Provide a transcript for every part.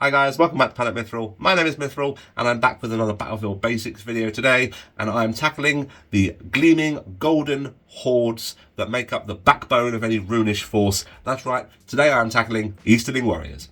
Hi guys, welcome back to PlanetMithril. My name is Mithril and I'm back with another Battlefield Basics video today, and I'm tackling the gleaming golden hordes that make up the backbone of any Rhunish force. That's right, today I'm tackling Easterling warriors.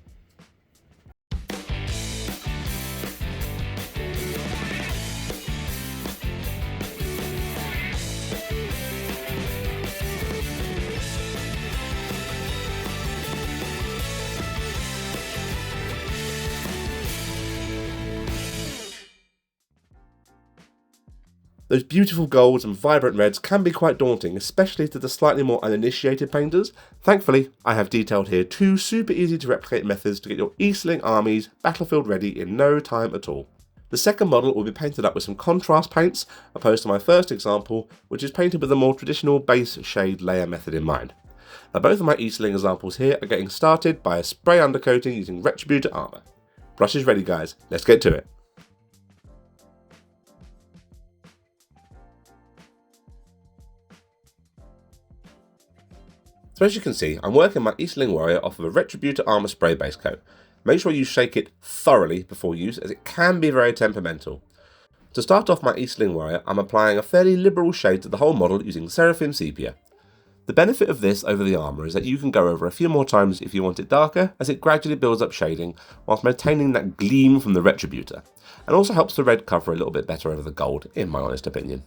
Those beautiful golds and vibrant reds can be quite daunting, especially to the slightly more uninitiated painters. Thankfully, I have detailed here two super easy to replicate methods to get your Easterling armies battlefield ready in no time at all. The second model will be painted up with some contrast paints, opposed to my first example, which is painted with a more traditional base shade layer method in mind. Now, both of my Easterling examples here are getting started by a spray undercoating using Retributor armour. Brush is ready guys, let's get to it. So as you can see, I'm working my Easterling warrior off of a Retributor armour spray base coat. Make sure you shake it thoroughly before use, as it can be very temperamental. To start off my Easterling warrior, I'm applying a fairly liberal shade to the whole model using Seraphim Sepia. The benefit of this over the armour is that you can go over a few more times if you want it darker, as it gradually builds up shading whilst maintaining that gleam from the Retributor, and also helps the red cover a little bit better over the gold, in my honest opinion.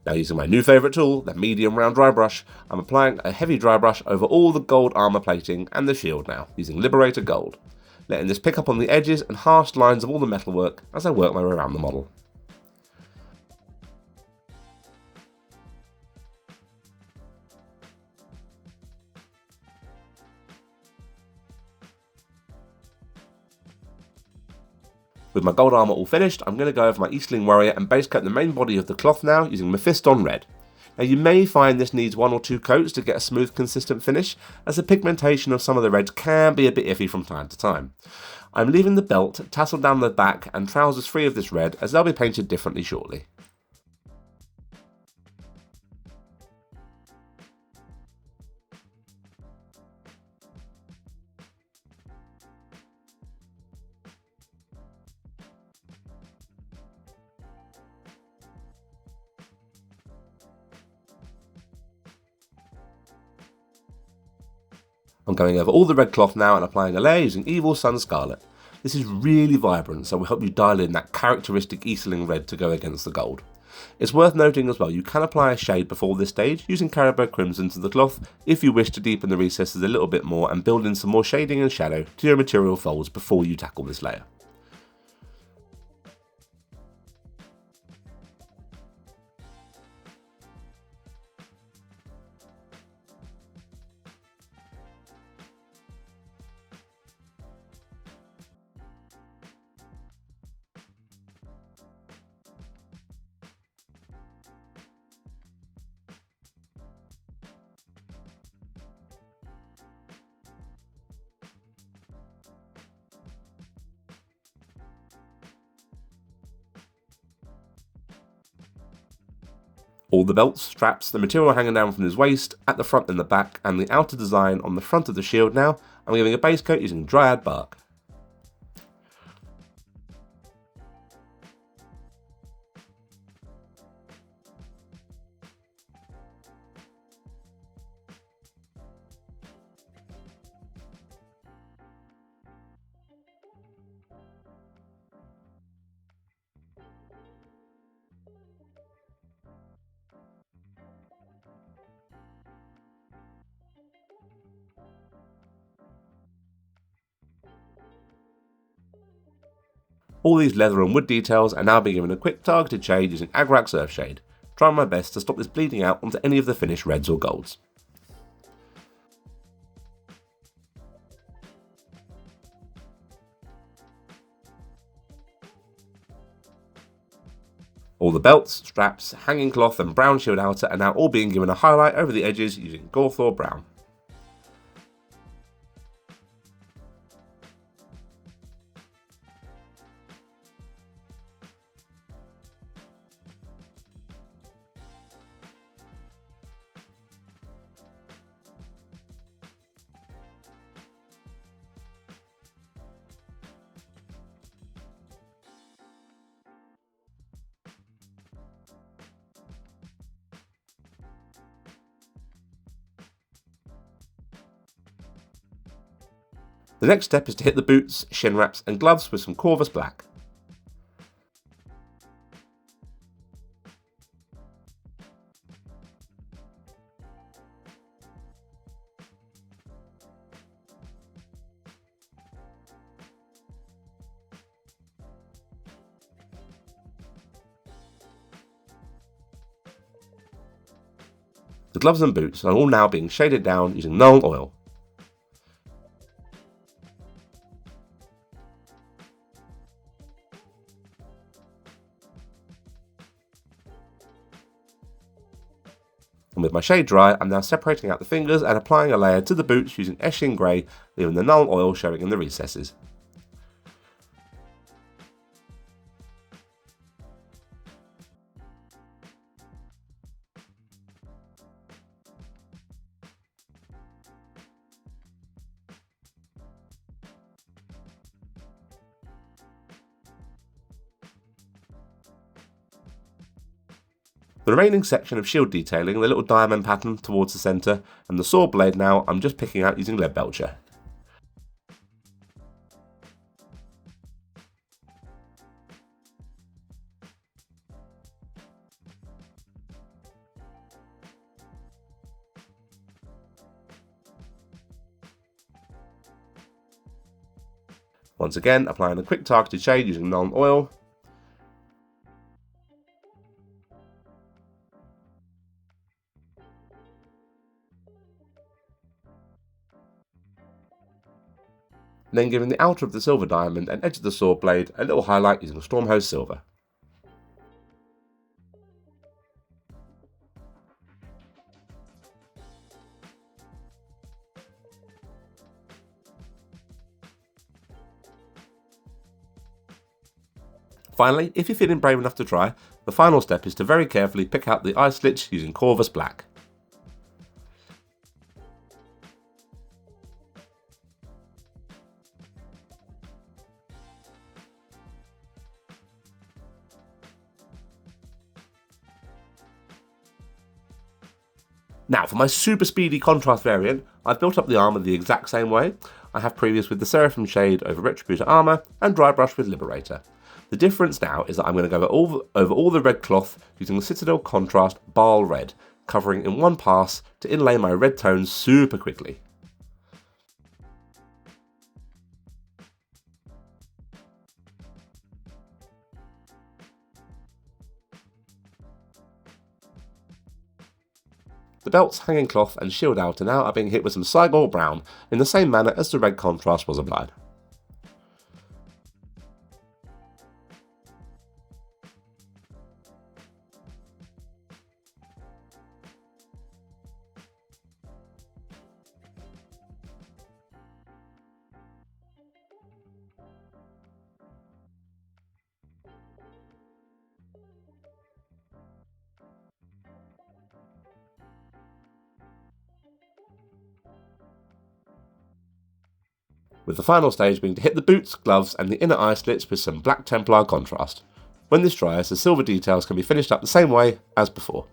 Now, using my new favourite tool, the medium round dry brush, I'm applying a heavy dry brush over all the gold armour plating and the shield now, using Liberator Gold, letting this pick up on the edges and harsh lines of all the metalwork as I work my way around the model. With my gold armour all finished, I'm going to go over my Easterling warrior and base coat the main body of the cloth now using Mephiston Red. Now, you may find this needs one or two coats to get a smooth, consistent finish, as the pigmentation of some of the reds can be a bit iffy from time to time. I'm leaving the belt tasseled down the back and trousers free of this red, as they'll be painted differently shortly. I'm going over all the red cloth now and applying a layer using Evil Sun Scarlet. This is really vibrant, so will help you dial in that characteristic Easterling red to go against the gold. It's worth noting as well, you can apply a shade before this stage using Caribou Crimson to the cloth if you wish to deepen the recesses a little bit more and build in some more shading and shadow to your material folds before you tackle this layer. All the belts, straps, the material hanging down from his waist, at the front and the back, and the outer design on the front of the shield now, I'm giving a base coat using Dryad Bark. All these leather and wood details are now being given a quick targeted shade using Agrax Earthshade, trying my best to stop this bleeding out onto any of the finished reds or golds. All the belts, straps, hanging cloth and brown shield outer are now all being given a highlight over the edges using Gorthor Brown. The next step is to hit the boots, shin wraps and gloves with some Corvus Black. The gloves and boots are all now being shaded down using Nuln Oil. And with my shade dry, I'm now separating out the fingers and applying a layer to the boots using Eshin Grey, leaving the Nuln Oil showing in the recesses. The remaining section of shield detailing, the little diamond pattern towards the centre, and the sword blade now I'm just picking out using Lead Belcher. Once again, applying a quick targeted shade using Nuln Oil. Then giving the outer of the silver diamond and edge of the sword blade a little highlight using Stormhose Silver. Finally, if you're feeling brave enough to try, the final step is to very carefully pick out the eye slits using Corvus Black. Now for my super speedy contrast variant, I've built up the armour the exact same way. I have previous with the Seraphim Shade over Retributor Armour and Dry Brush with Liberator. The difference now is that I'm going to go over all the red cloth using the Citadel Contrast Baal Red, covering in one pass to inlay my red tones super quickly. The belts, hanging cloth and shield outer now are being hit with some Cygor Brown in the same manner as the red contrast was applied. With the final stage being to hit the boots, gloves and the inner eye slits with some Black Templar contrast. When this dries, the silver details can be finished up the same way as before.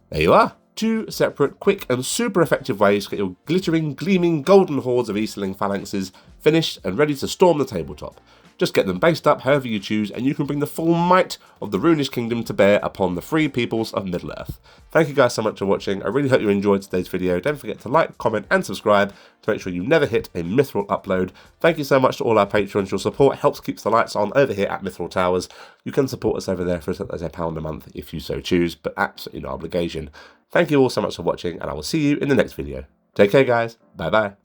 There you are! 2 separate, quick and super effective ways to get your glittering, gleaming, golden hordes of Easterling phalanxes finished and ready to storm the tabletop. Just get them based up however you choose and you can bring the full might of the Runish kingdom to bear upon the free peoples of Middle-earth. Thank you guys so much for watching. I really hope you enjoyed today's video. Don't forget to like, comment and subscribe to make sure you never hit a Mithril upload. Thank you so much to all our patrons. Your support helps keep the lights on over here at Mithril Towers. You can support us over there for as little as £1 a month if you so choose, but absolutely no obligation. Thank you all so much for watching and I will see you in the next video. Take care guys. Bye bye.